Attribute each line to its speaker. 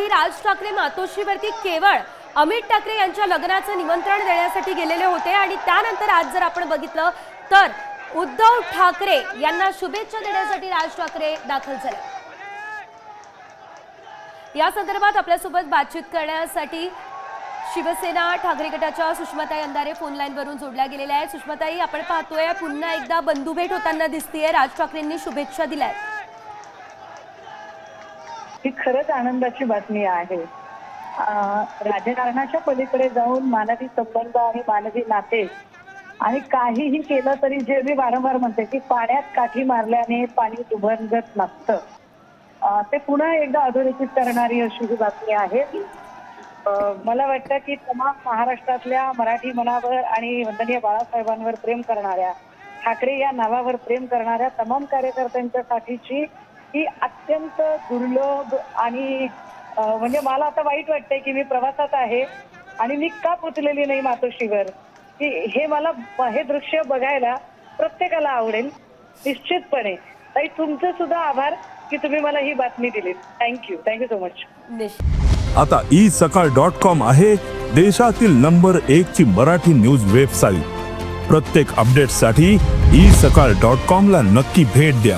Speaker 1: राज ठाकरे मातोश्रीवरती केवळ अमित ठाकरे यांच्या लग्नाचं निमंत्रण देण्यासाठी गेलेले होते आणि त्यानंतर आज जर आपण बघितलं तर उद्धव ठाकरे यांना शुभेच्छा देण्यासाठी राज ठाकरे दाखल झाले। या संदर्भात आपल्यासोबत बातचीत करण्यासाठी शिवसेना ठाकरे गटाच्या सुषमाताई अंधारे फोन लाईन वरून जोडल्या गेलेल्या आहेत। सुषमाताई, आपण पाहतोय पुन्हा एकदा बंधुभेट होताना दिसतेय, राज ठाकरेंनी शुभेच्छा दिल्या।
Speaker 2: ही खरंच आनंदाची बातमी आहे। राजकारणाच्या पलीकडे जाऊन मानवी संबंध आणि मानवी नाते आणि काहीही केलं तरी जे मी वारंवार म्हणते की पाण्यात काठी मारल्याने पाणी दुभंगत नसतं, ते पुन्हा एकदा अधोरेखित करणारी अशी ही बातमी आहे। मला वाटतं की तमाम महाराष्ट्रातल्या मराठी मनावर आणि वंदनीय बाळासाहेबांवर प्रेम करणाऱ्या, ठाकरे या नावावर प्रेम करणाऱ्या तमाम कार्यकर्त्यांच्यासाठीची ही अत्यंत दुर्लभ आणि म्हणजे मला आता वाईट वाटतंय की मी प्रवासात आहे आणि मी का पोचलेली नाही मातोश्रीवर, की हे मला हे दृश्य बघायला प्रत्येकाला आवडेल निश्चितपणे। ताई, तुमचे सुद्धा आभार की तुम्ही मला ही बातमी दिली। Thank you so much.
Speaker 3: आता isakal.com आहे देशातील नंबर 1 ची मराठी न्यूज वेबसाईट। प्रत्येक अपडेटसाठी isakal.com ला नक्की भेट द्या।